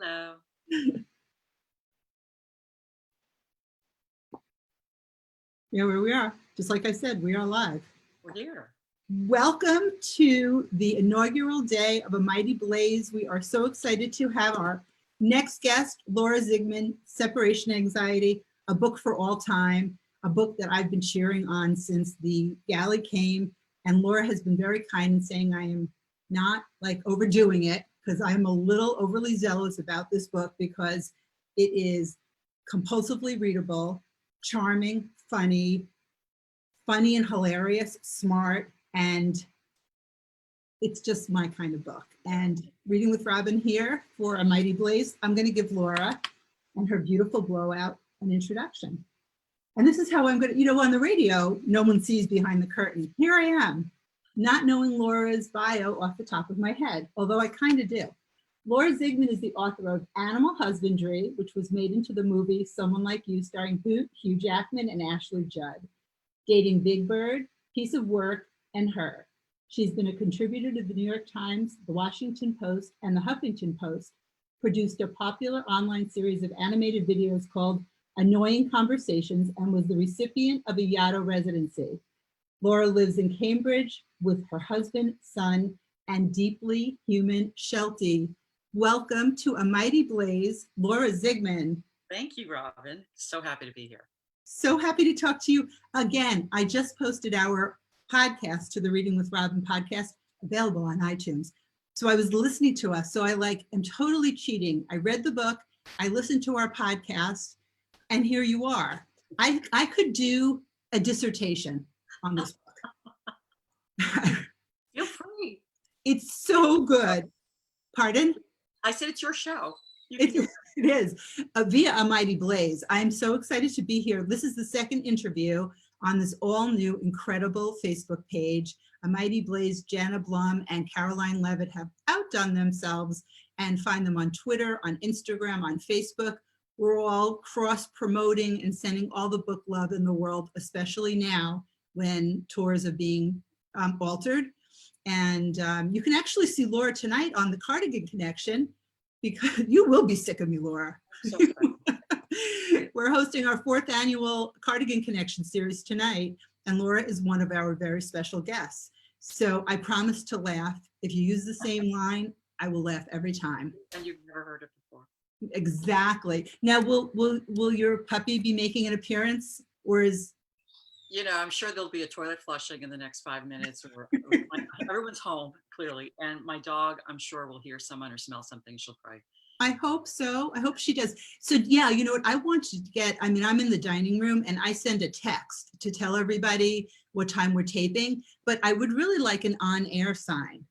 Hello. Yeah, where we are. Just like I said, we are live. We're here. Welcome to the inaugural day of A Mighty Blaze. We are so excited to have our next guest, Laura Zigman, Separation Anxiety, a book for all time, a book that I've been cheering on since the galley came. And Laura has been very kind in saying I am not like overdoing it, because I'm a little overly zealous about this book because it is compulsively readable, charming, funny and hilarious, smart, and it's just my kind of book. And Reading with Robin here for A Mighty Blaze, I'm going to give Laura and her beautiful blowout an introduction. And this is how I'm going to, on the radio, no one sees behind the curtain. Here I am, not knowing Laura's bio off the top of my head, although I kind of do. Laura Zigman is the author of Animal Husbandry, which was made into the movie Someone Like You, starring Hugh Jackman and Ashley Judd. Dating Big Bird, Piece of Work, and Her. She's been a contributor to the New York Times, the Washington Post, and the Huffington Post, produced a popular online series of animated videos called Annoying Conversations, and was the recipient of a Yaddo residency. Laura lives in Cambridge with her husband, son, and deeply human Sheltie. Welcome to A Mighty Blaze, Laura Zigman. Thank you, Robin. So happy to be here. So happy to talk to you again. I just posted our podcast to the Reading with Robin podcast, available on iTunes. So I was listening to us. So I am totally cheating. I read the book, I listened to our podcast, and here you are. I could do a dissertation on this book. Feel free. It's so good. Pardon? I said it's your show. It is via A Mighty Blaze. I'm so excited to be here. This is the second interview on this all new, incredible Facebook page. A Mighty Blaze, Jana Blum and Caroline Levitt have outdone themselves, and find them on Twitter, on Instagram, on Facebook. We're all cross-promoting and sending all the book love in the world, especially now when tours are being altered. And you can actually see Laura tonight on the Cardigan Connection, because you will be sick of me, Laura. So We're hosting our 4th annual Cardigan Connection series tonight, and Laura is one of our very special guests. So I promise to laugh. If you use the same line, I will laugh every time. And you've never heard it before. Exactly. Now, will your puppy be making an appearance, or is? I'm sure there'll be a toilet flushing in the next 5 minutes, or everyone's home, clearly. And my dog, I'm sure, will hear someone or smell something. She'll cry. I hope so. I hope she does. So yeah, you know what I want you to get, I'm in the dining room and I send a text to tell everybody what time we're taping, but I would really like an on-air sign.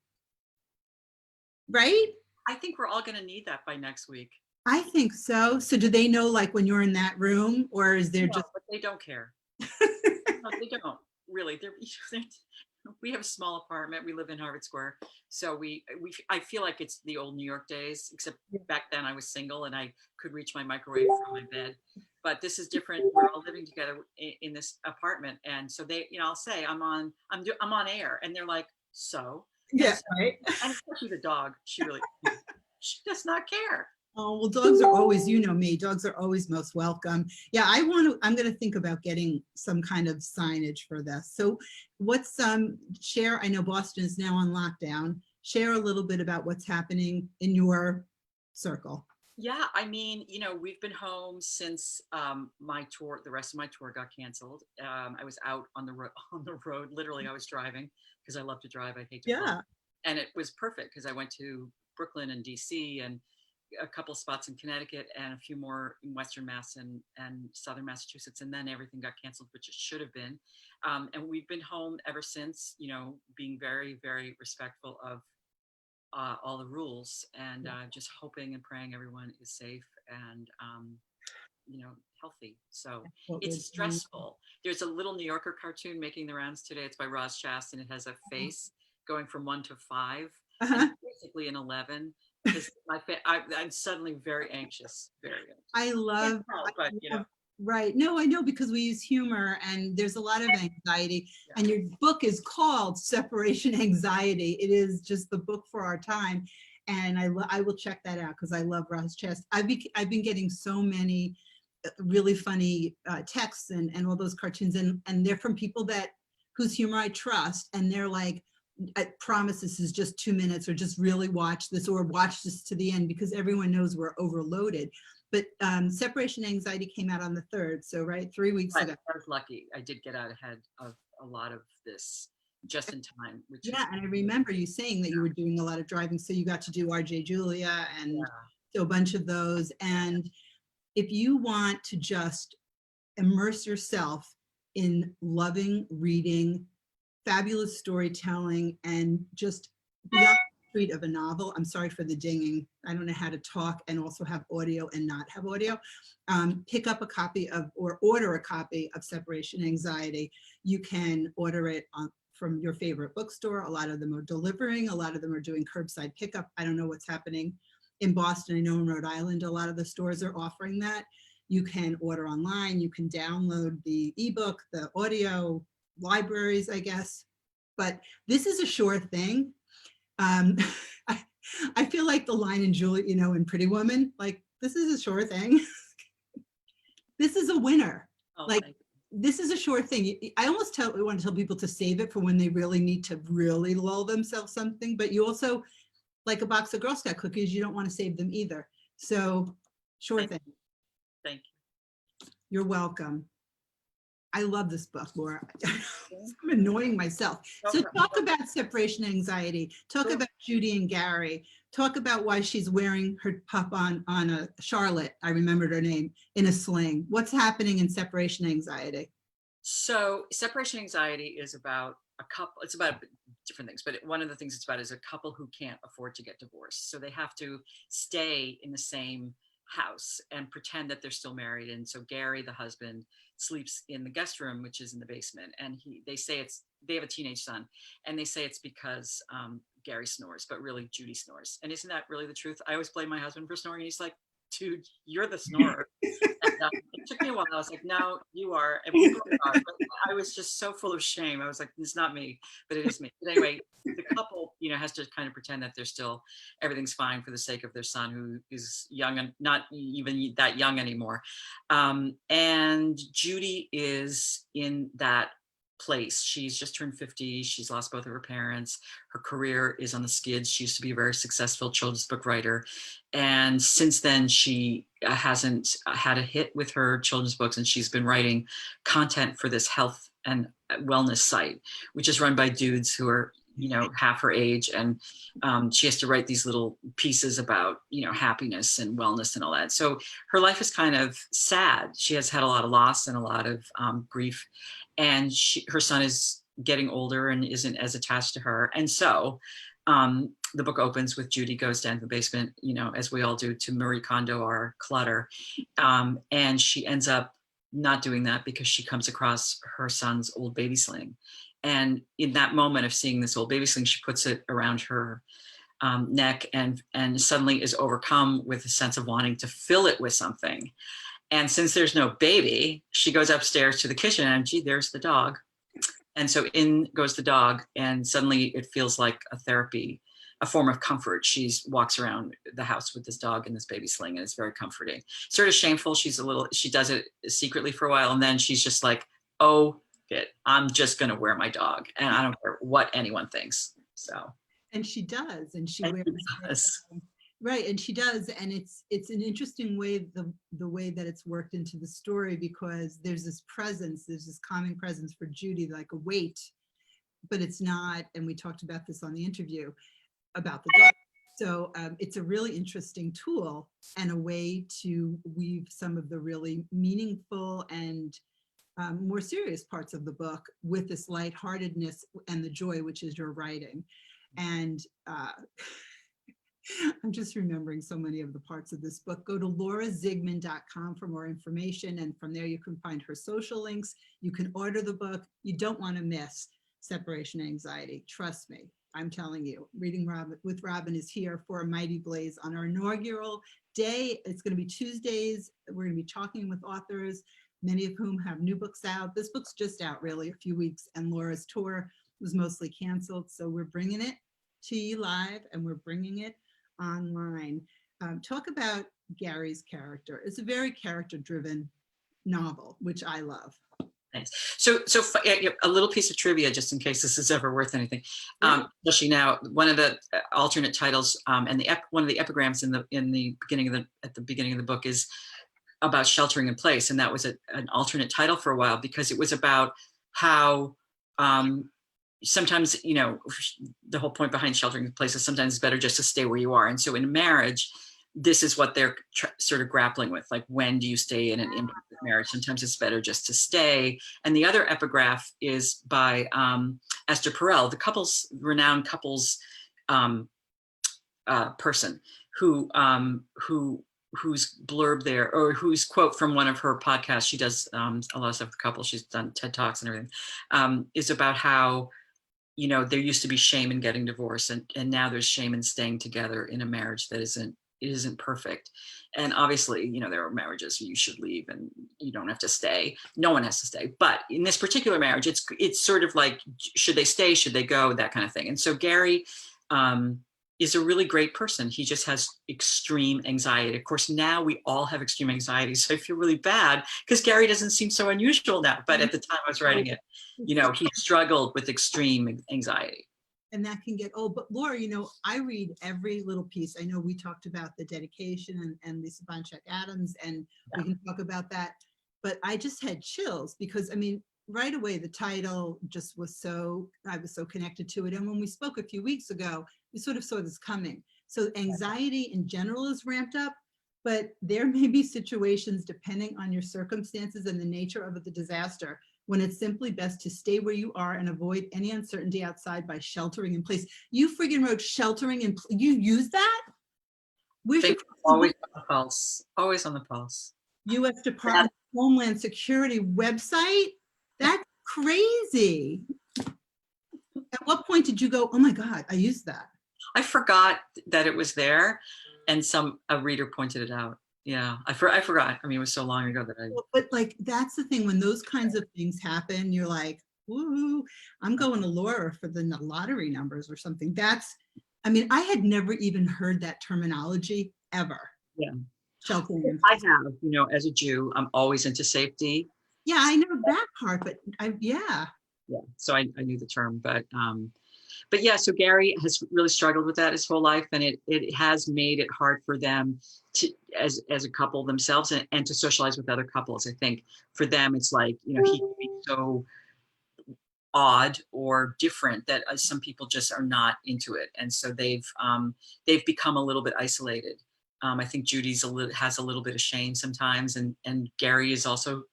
Right? I think we're all going to need that by next week. I think so. So do they know like when you're in that room, or is there just? But they don't care. No, they don't really. We have a small apartment. We live in Harvard Square, so I feel like it's the old New York days. Except back then I was single and I could reach my microwave from my bed. But this is different. We're all living together in this apartment, and so they, I'll say I'm on air, and they're like, so. Yeah, right. And especially the dog. She does not care. Oh, well, dogs are always, me, dogs are always most welcome. Yeah, I'm going to think about getting some kind of signage for this. So share, I know Boston is now on lockdown. Share a little bit about what's happening in your circle. Yeah, we've been home since my tour, the rest of my tour got canceled. I was out on the road, literally I was driving because I love to drive. I hate to fly. And it was perfect because I went to Brooklyn and DC and a couple spots in Connecticut and a few more in Western Mass and Southern Massachusetts, and then everything got canceled, which it should have been. And we've been home ever since, being very, very respectful of all the rules, and just hoping and praying everyone is safe and healthy. So it's stressful. There's a little New Yorker cartoon making the rounds today. It's by Roz Chast, and it has a face going from 1 to 5, and basically an 11. Because I'm suddenly very anxious. I love, right. No, I know, because we use humor and there's a lot of anxiety. Yeah. And your book is called Separation Anxiety. It is just the book for our time. And I will check that out because I love Roz Chest. I've been getting so many really funny texts and all those cartoons, and they're from people whose humor I trust, and they're like, I promise this is just 2 minutes, or just really watch this, or watch this to the end, because everyone knows we're overloaded. But Separation Anxiety came out on the 3rd, so right, 3 weeks ago. I was lucky. I did get out ahead of a lot of this just in time. Which yeah, and I remember you saying that you were doing a lot of driving, so you got to do RJ Julia and so a bunch of those. And if you want to just immerse yourself in loving reading, fabulous storytelling, and just beyond the treat of a novel. I'm sorry for the dinging. I don't know how to talk and also have audio and not have audio. Pick up a copy of, or order a copy of Separation Anxiety. You can order it from your favorite bookstore. A lot of them are delivering. A lot of them are doing curbside pickup. I don't know what's happening in Boston. I know in Rhode Island, a lot of the stores are offering that. You can order online. You can download the ebook, the audio, libraries, I guess. But this is a sure thing. I feel like the line in Julie, in Pretty Woman, like, this is a sure thing. This is a winner. Oh, like, this is a sure thing. I almost want to tell people to save it for when they really need to really lull themselves something, but you also, like a box of Girl Scout cookies, you don't want to save them either. So sure thing. Thank you. You're welcome. I love this book, Laura. I'm annoying myself. So talk about Separation Anxiety. Talk about Judy and Gary. Talk about why she's wearing her pup on a Charlotte, I remembered her name, in a sling. What's happening in Separation Anxiety? So Separation Anxiety is about a couple, it's about different things, but one of the things it's about is a couple who can't afford to get divorced. So they have to stay in the same house and pretend that they're still married. And so Gary, the husband, sleeps in the guest room, which is in the basement. And they say they have a teenage son, and they say it's because Gary snores, but really Judy snores. And isn't that really the truth? I always blame my husband for snoring, and he's like, dude, you're the snorer. And, it took me a while. I was like, no, you are. And we both are. But I was just so full of shame. I was like, it's not me, but it is me. But anyway, the couple, has to kind of pretend that they're still, everything's fine for the sake of their son, who is young and not even that young anymore. And Judy is in that place. She's just turned 50. She's lost both of her parents. Her career is on the skids. She used to be a very successful children's book writer. And since then, she hasn't had a hit with her children's books. And she's been writing content for this health and wellness site, which is run by dudes who are, half her age. And she has to write these little pieces about, happiness and wellness and all that. So her life is kind of sad. She has had a lot of loss and a lot of grief. And her son is getting older and isn't as attached to her. And so the book opens with Judy goes down to the basement, as we all do, to Marie Kondo our clutter. And she ends up not doing that because she comes across her son's old baby sling. And in that moment of seeing this old baby sling, she puts it around her neck and suddenly is overcome with a sense of wanting to fill it with something. And since there's no baby, she goes upstairs to the kitchen and gee, there's the dog. And so in goes the dog, and suddenly it feels like a therapy, a form of comfort. She walks around the house with this dog and this baby sling, and it's very comforting. Sort of shameful. She does it secretly for a while, and then she's just like, oh, I'm just going to wear my dog, and I don't care what anyone thinks. So. And she does, and she wears it. Right, and she does, and it's an interesting way, the way that it's worked into the story, because there's this presence, there's this calming presence for Judy, like a weight, but it's not, and we talked about this on the interview about the dog. So it's a really interesting tool and a way to weave some of the really meaningful and more serious parts of the book with this lightheartedness and the joy, which is your writing. And I'm just remembering so many of the parts of this book. Go to laurazigman.com for more information. And from there, you can find her social links. You can order the book. You don't want to miss Separation Anxiety. Trust me, I'm telling you. Reading with Robin is here for a mighty blaze on our inaugural day. It's going to be Tuesdays. We're going to be talking with authors, many of whom have new books out. This book's just out really a few weeks, and Laura's tour was mostly canceled. So we're bringing it to you live, and we're bringing it online. Talk about Gary's character. It's a very character-driven novel, which I love. Nice. So a little piece of trivia, just in case this is ever worth anything. Especially now, one of the alternate titles and one of the epigrams in the beginning of the book is about sheltering in place, and that was an alternate title for a while because it was about how sometimes, you know, the whole point behind sheltering in place is sometimes it's better just to stay where you are. And so in marriage, this is what they're sort of grappling with, like, when do you stay in an imperfect marriage? Sometimes it's better just to stay. And the other epigraph is by Esther Perel, the renowned couples person whose blurb there, or whose quote from one of her podcasts, she does a lot of stuff with couples, she's done TED Talks and everything, is about how, you know, there used to be shame in getting divorced, and now there's shame in staying together in a marriage that isn't perfect. And obviously, you know, there are marriages you should leave and you don't have to stay. No one has to stay. But in this particular marriage, it's sort of like, should they stay? Should they go? That kind of thing. And so Gary is a really great person. He just has extreme anxiety. Of course, now we all have extreme anxiety. So I feel really bad because Gary doesn't seem so unusual now. But at the time I was writing it, you know, he struggled with extreme anxiety. And that can get old. But Laura, you know, I read every little piece. I know we talked about the dedication and Lisa Bonchak Adams, and we can talk about that. But I just had chills because, I mean, right away, the title just was I was so connected to it. And when we spoke a few weeks ago, we sort of saw this coming. So anxiety in general is ramped up, but there may be situations, depending on your circumstances and the nature of the disaster, when it's simply best to stay where you are and avoid any uncertainty outside by sheltering in place. You friggin' wrote sheltering in place. You use that? Always on the pulse. Always on the pulse. U.S. Department of Homeland Security website? That's crazy. At what point did you go, oh my God, I used that? I forgot that it was there, and a reader pointed it out. Yeah, I forgot. I mean, it was so long ago that I. But like, that's the thing. When those kinds of things happen, you're like, "Ooh, I'm going to Laura for the lottery numbers or something." I mean, I had never even heard that terminology ever. Yeah, sheltering in place. I have, you know, as a Jew, I'm always into safety. Yeah, I know that part, but yeah. So I knew the term, but yeah, so Gary has really struggled with that his whole life, and it has made it hard for them to, as a couple themselves, and to socialize with other couples. I think for them, it's like, you know, he can be so odd or different that some people just are not into it, and so they've become a little bit isolated. I think Judy's has a little bit of shame sometimes, and Gary is also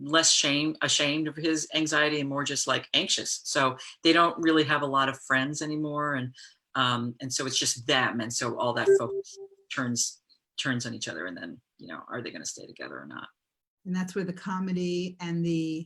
less ashamed of his anxiety and more just like anxious. So they don't really have a lot of friends anymore, and so it's just them, and so all that focus turns on each other, and then, you know, are they going to stay together or not? And that's where the comedy and the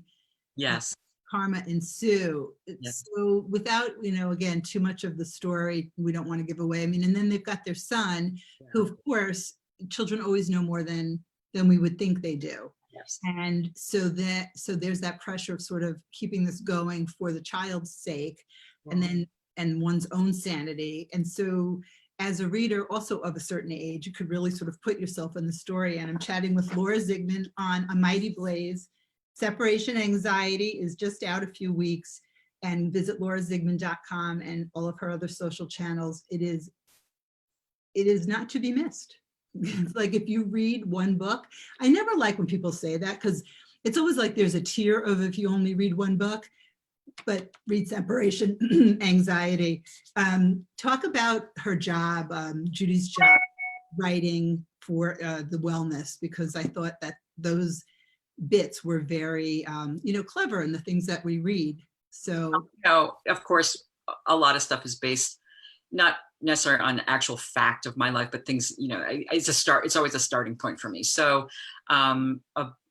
karma ensue. Yes. So without, you know, again, too much of the story, we don't want to give away. I mean, and then they've got their son, who, of course, children always know more than we would think they do. Yes. And so there's that pressure of sort of keeping this going for the child's sake, and one's own sanity. And so as a reader also of a certain age, you could really sort of put yourself in the story. And I'm chatting with Laura Zigman on A Mighty Blaze. Separation Anxiety is just out a few weeks, and visit laurazigman.com and all of her other social channels. It is not to be missed. It's like, if you read one book, I never like when people say that, because it's always like there's a tier of if you only read one book, but read Separation Anxiety. Talk about her job, Judy's job, writing for the wellness, because I thought that those bits were very, you know, clever in the things that we read. So, you know, of course, a lot of stuff is based not necessarily on actual fact of my life, but things, you know, it's always a starting point for me. So I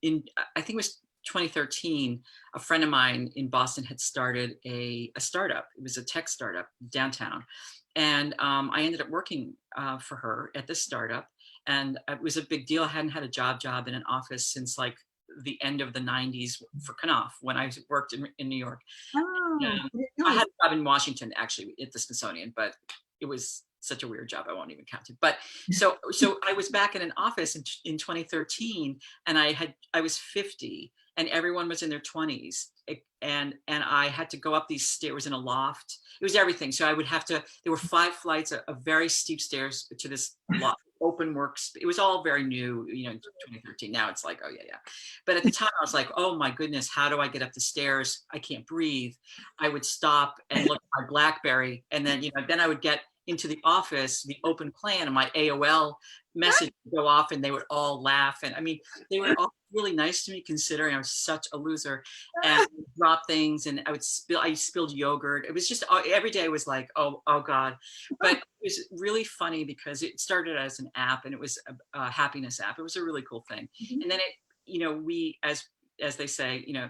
think it was 2013, a friend of mine in Boston had started a startup. It was a tech startup downtown. And I ended up working for her at this startup. And it was a big deal. I hadn't had a job in an office since like the end of the 90s for Knopf, when I worked in New York. Oh, I had a job in Washington, actually, at the Smithsonian, but it was such a weird job. I won't even count it. But so I was back in an office in 2013, and I was 50, and everyone was in their 20s, and I had to go up these stairs in a loft. It was everything. So I would have to. There were 5 flights of very steep stairs to this loft. Open works. It was all very new, you know, in 2013. Now it's like, oh yeah, yeah. But at the time I was like, oh my goodness, how do I get up the stairs? I can't breathe. I would stop and look at my BlackBerry, and then, you know, then I would get into the office, the open plan, and my AOL message would go off, and they would all laugh. And I mean, they were all really nice to me, considering I was such a loser, and I would drop things, and I spilled yogurt. It was just every day was like, oh God. But it was really funny because it started as an app, and it was a happiness app. It was a really cool thing. And then it, you know, we, as they say, you know,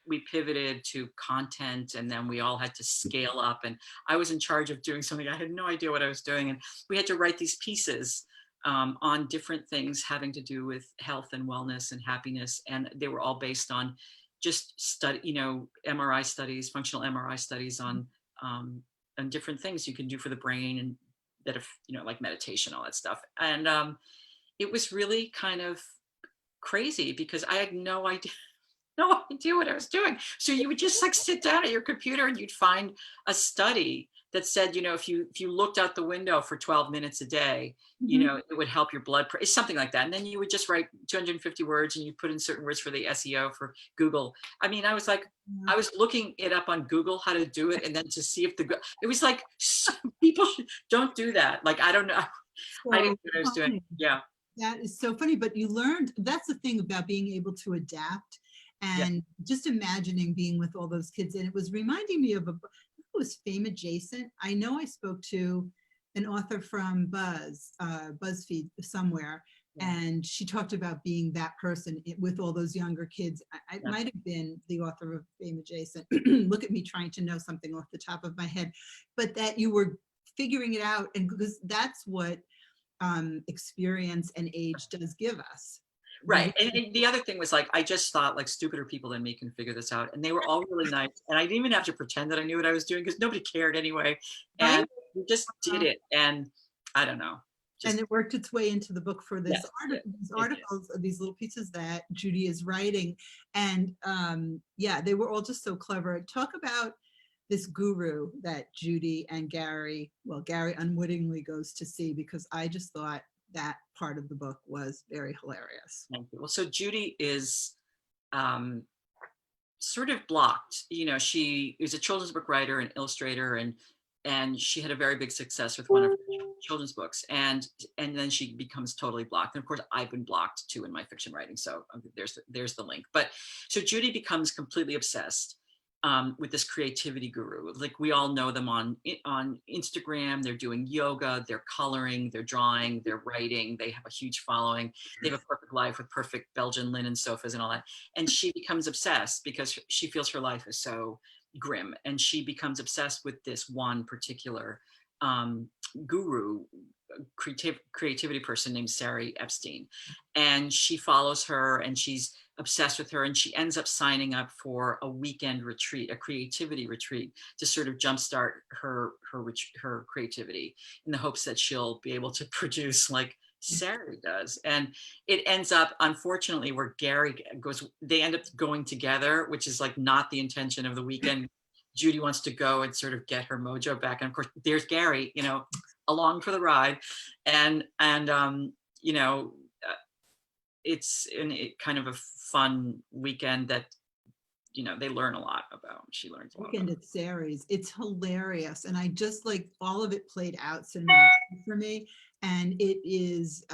we pivoted to content, and then we all had to scale up, and I was in charge of doing something. I had no idea what I was doing, and we had to write these pieces on different things having to do with health and wellness and happiness, and they were all based on just you know, MRI studies, functional MRI studies on different things you can do for the brain, and that, if you know, like meditation, all that stuff. And it was really kind of crazy because I had no idea what I was doing. So you would just like sit down at your computer, and you'd find a study that said, you know, if you looked out the window for 12 minutes a day, you know, it would help your blood pressure, something like that. And then you would just write 250 words, and you put in certain words for the SEO for Google. I mean, I was like, I was looking it up on Google how to do it, and then to see if it was like, people don't do that. Like, I don't know. I didn't know what I was doing. Yeah. That is so funny, but you learned, that's the thing about being able to adapt. And just imagining being with all those kids. And it was reminding me of it was Fame Adjacent. I know I spoke to an author from BuzzFeed somewhere, and she talked about being that person with all those younger kids. I might have been the author of Fame Adjacent. Look at me trying to know something off the top of my head, but that you were figuring it out, and because that's what experience and age does give us. Right. And the other thing was, like, I just thought, like, stupider people than me can figure this out. And they were all really nice. And I didn't even have to pretend that I knew what I was doing, because nobody cared anyway. And we just did it. And I don't know. And it worked its way into the book for this these articles, these little pieces that Judy is writing. And yeah, they were all just so clever. Talk about this guru that Judy and Gary, well, Gary unwittingly goes to see, because I just thought that part of the book was very hilarious. Thank you. Well, so Judy is sort of blocked. You know, she is a children's book writer and illustrator, and she had a very big success with one of her children's books, and then she becomes totally blocked. And of course, I've been blocked too in my fiction writing. So there's the link. But so Judy becomes completely obsessed with this creativity guru. Like, we all know them on Instagram. They're doing yoga, they're coloring, they're drawing, they're writing. They have a huge following. They have a perfect life with perfect Belgian linen sofas and all that. And she becomes obsessed because she feels her life is so grim. And she becomes obsessed with this one particular guru, creativity person named Sari Epstein. And she follows her, and she's obsessed with her, and she ends up signing up for a weekend retreat, a creativity retreat, to sort of jumpstart her creativity, in the hopes that she'll be able to produce like Sari does. And it ends up, unfortunately, where Gary goes, they end up going together, which is like not the intention of the weekend. Judy wants to go and sort of get her mojo back, and of course there's Gary, you know, along for the ride. And you know, it's kind of a fun weekend that, you know, they learn a lot about. She learns a lot. Weekend at Sari's, it's hilarious, and I just like all of it played out so nicely for me. And it is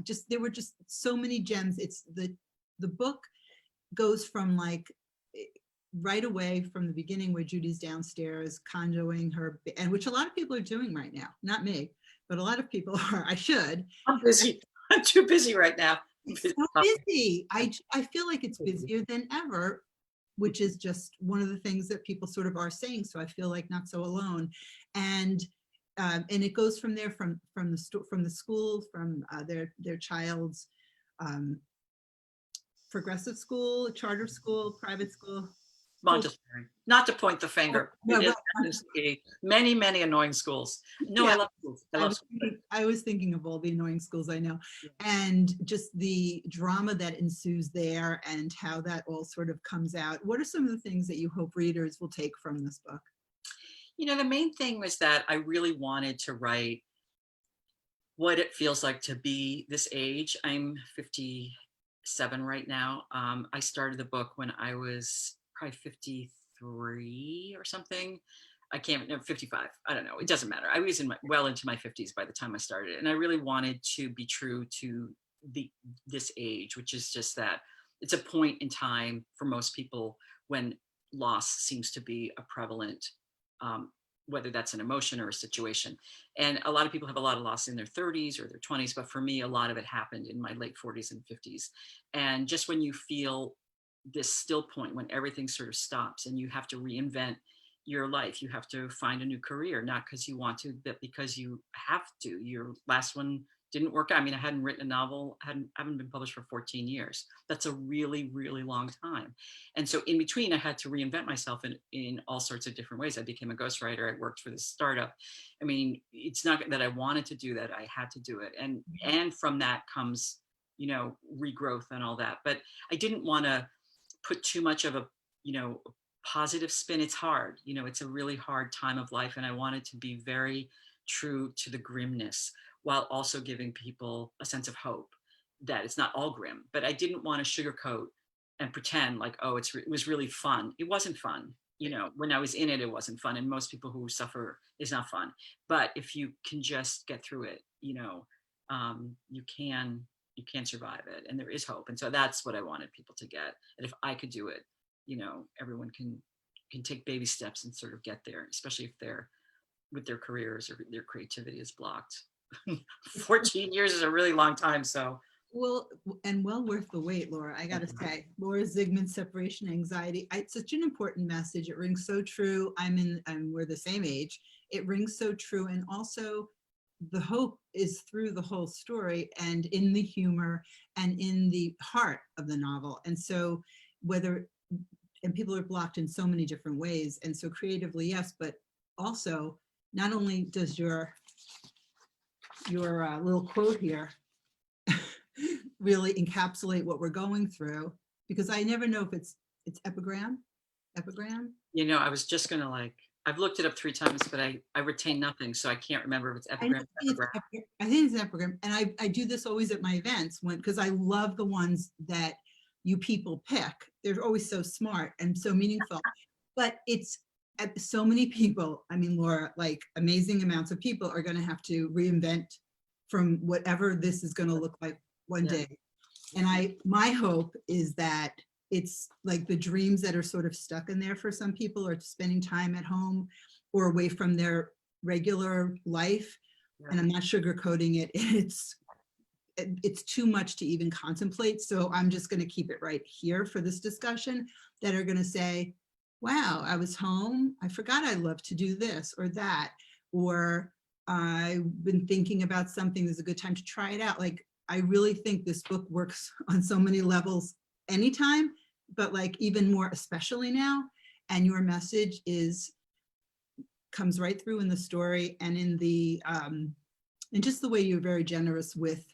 just, there were just so many gems. It's the book goes from like right away from the beginning, where Judy's downstairs conjoing her, and which a lot of people are doing right now. Not me, but a lot of people are. I should. I'm busy. I'm too busy right now. It's so busy. I feel like it's busier than ever, which is just one of the things that people sort of are saying. So I feel like not so alone. And it goes from there, from the school, from their child's progressive school, charter school, private school. Montessori. Not to point the finger. No, It happens to be many, many annoying schools. No, yeah, I love schools. I love schools. I was thinking of all the annoying schools I know, Yeah. and just the drama that ensues there and how that all sort of comes out. What are some of the things that you hope readers will take from this book? You know, the main thing was that I really wanted to write what it feels like to be this age. I'm 57 right now. I started the book when I was probably 53 or something. I can't remember, 55. I don't know. It doesn't matter. I was well into my 50s by the time I started, and I really wanted to be true to this age, which is just that it's a point in time for most people when loss seems to be a prevalent, um, whether that's an emotion or a situation. And a lot of people have a lot of loss in their 30s or their 20s, but for me, a lot of it happened in my late 40s and 50s. And just when you feel this still point, when everything sort of stops and you have to reinvent your life, you have to find a new career, not because you want to, but because you have to. Your last one didn't work out. I mean, I hadn't written a novel, haven't been published for 14 years. That's a really, really long time. And so in between, I had to reinvent myself in all sorts of different ways. I became a ghostwriter. I worked for this startup. I mean, it's not that I wanted to do that. I had to do it. And from that comes, you know, regrowth and all that. But I didn't want to put too much of a, you know, positive spin. It's hard. You know, it's a really hard time of life. And I wanted to be very true to the grimness, while also giving people a sense of hope that it's not all grim. But I didn't want to sugarcoat and pretend like, oh, it was really fun. It wasn't fun. You know, when I was in it, it wasn't fun. And most people who suffer, is not fun. But if you can just get through it, you know, you can survive it, and there is hope. And so that's what I wanted people to get. And if I could do it, you know, everyone can take baby steps and sort of get there, especially if they're with their careers or their creativity is blocked. 14 years is a really long time. So well, and well worth the wait, Laura. I gotta say, Laura Zigman, Separation Anxiety. It's such an important message. It rings so true. We're the same age. It rings so true, and also the hope is through the whole story and in the humor and in the heart of the novel. And so and people are blocked in so many different ways, and so creatively, yes, but also not only does your little quote here really encapsulate what we're going through, because I never know if it's epigram. You know, I was just gonna I've looked it up 3 times, but I retain nothing, so I can't remember if it's epigram. I think it's epigram, and I do this always at my events because I love the ones that you people pick. They're always so smart and so meaningful, but it's so many people. I mean, Laura, like amazing amounts of people are going to have to reinvent from whatever this is going to look like one day. And my hope is that it's like the dreams that are sort of stuck in there for some people, or spending time at home or away from their regular life. And I'm not sugarcoating it. It's too much to even contemplate. So I'm just going to keep it right here for this discussion, that are going to say, wow, I was home. I forgot I love to do this or that, or I've been thinking about something. There's a good time to try it out. Like, I really think this book works on so many levels anytime, but like even more especially now. And your message comes right through in the story, and in the and just the way you're very generous with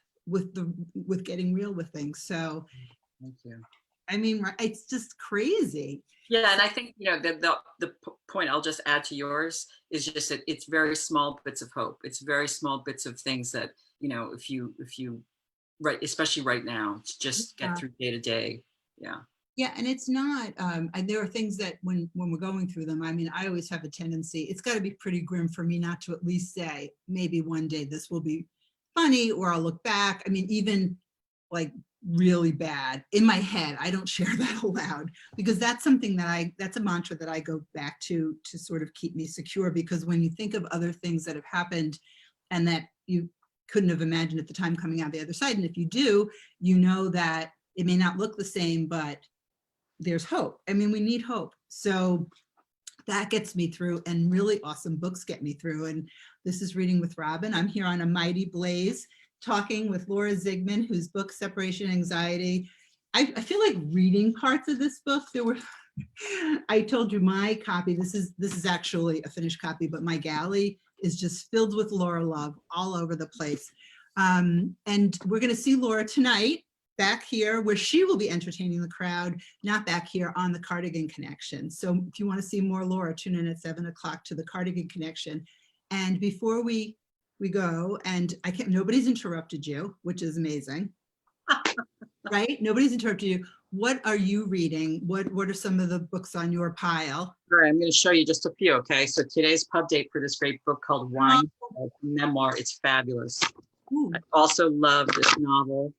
getting real with things. So thank you. I mean, it's just crazy. Yeah, and I think, you know, the point I'll just add to yours is just that it's very small bits of hope. It's very small bits of things that, you know, if you right, especially right now, just get through day to day. Yeah. Yeah, and it's not, there are things that when we're going through them, I mean, I always have a tendency, it's got to be pretty grim for me not to at least say, maybe one day this will be funny, or I'll look back. I mean, even like really bad in my head, I don't share that aloud, because that's something that's a mantra that I go back to sort of keep me secure. Because when you think of other things that have happened and that you couldn't have imagined at the time coming out the other side, and if you do, you know that it may not look the same, but there's hope. I mean, we need hope. So that gets me through, and really awesome books get me through. And this is Reading with Robin. I'm here on a mighty blaze talking with Laura Zigman, whose book, Separation Anxiety. I feel like reading parts of this book. There were I told you my copy, this is actually a finished copy, but my galley is just filled with Laura love all over the place. And we're going to see Laura tonight back here where she will be entertaining the crowd, not back here on the Cardigan Connection. So if you want to see more Laura, tune in at 7 o'clock to the Cardigan Connection. And before we go, and nobody's interrupted you, which is amazing. Right? Nobody's interrupted you. What are you reading? What are some of the books on your pile? All right, I'm going to show you just a few, okay? So today's pub date for this great book called Wine, memoir. It's fabulous. Ooh. I also love this novel.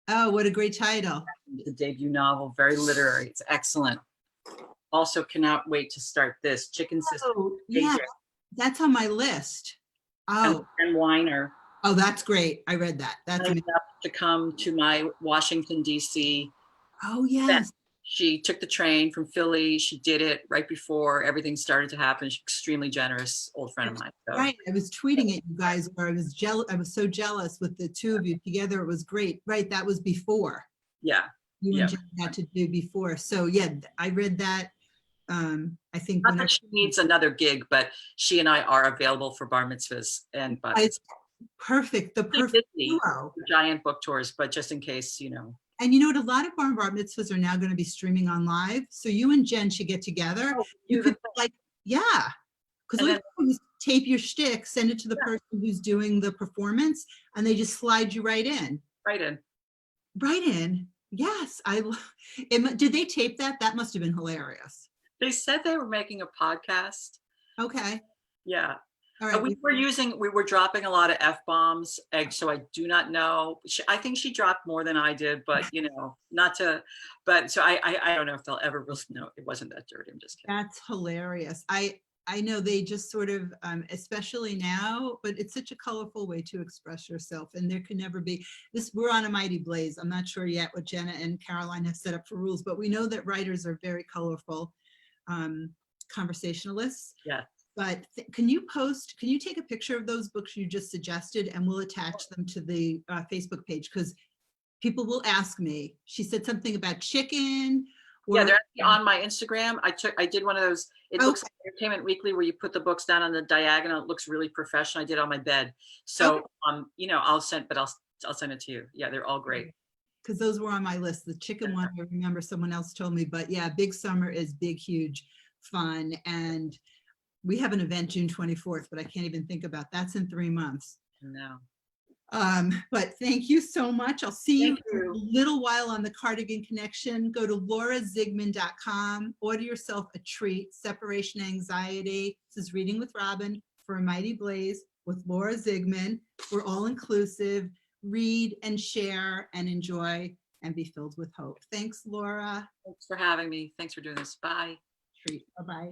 Oh, what a great title. The debut novel, very literary. It's excellent. Also cannot wait to start this, Chicken Sister. Oh, yeah, that's on my list. Oh. And Weiner. Oh, that's great. I read that. That's enough to come to my Washington, D.C. Oh, yes. She took the train from Philly. She did it right before everything started to happen. She's extremely generous, old friend of mine. So. Right. I was tweeting at you guys where I was jealous. I was so jealous with the two of you together. It was great. Right. That was before. Yeah. You and Jen had to do before. So yeah, I read that. I think not that she needs another gig, but she and I are available for bar mitzvahs and perfect. The perfect duo. Giant book tours, but just in case, you know. And you know what? A lot of bar mitzvahs are now going to be streaming on live. So you and Jen should get together. You could because all you have to do is tape your shtick, send it to the person who's doing the performance, and they just slide you right in. Right in. Right in. Yes. Did they tape that? That must have been hilarious. They said they were making a podcast. Okay. Yeah. All right. We were dropping a lot of F-bombs, so I do not know. I think she dropped more than I did, but you know, so I don't know if they'll ever really know. It wasn't that dirty. I'm just kidding. That's hilarious. I know they just sort of, especially now, but it's such a colorful way to express yourself, and there can never be this. We're on a mighty blaze. I'm not sure yet what Jenna and Caroline have set up for rules, but we know that writers are very colorful conversationalists. Yeah. But can you take a picture of those books you just suggested, and we'll attach them to the Facebook page, because people will ask me. She said something about chicken. Yeah, they're on my Instagram. I did one of those. It looks like Entertainment Weekly, where you put the books down on the diagonal. It looks really professional. I did it on my bed. So you know, I'll send it to you. Yeah, they're all great. Because those were on my list. The chicken one, I remember someone else told me, but yeah, Big Summer is big, huge fun. And we have an event June 24th, but I can't even think about that's in 3 months. No. But thank you so much. I'll see you in a little while on the Cardigan Connection. Go to laurazigman.com. Order yourself a treat. Separation Anxiety. This is Reading with Robin for a Mighty Blaze with Laura Zigman. We're all inclusive. Read and share and enjoy and be filled with hope. Thanks, Laura. Thanks for having me. Thanks for doing this. Bye. Treat. Bye-bye.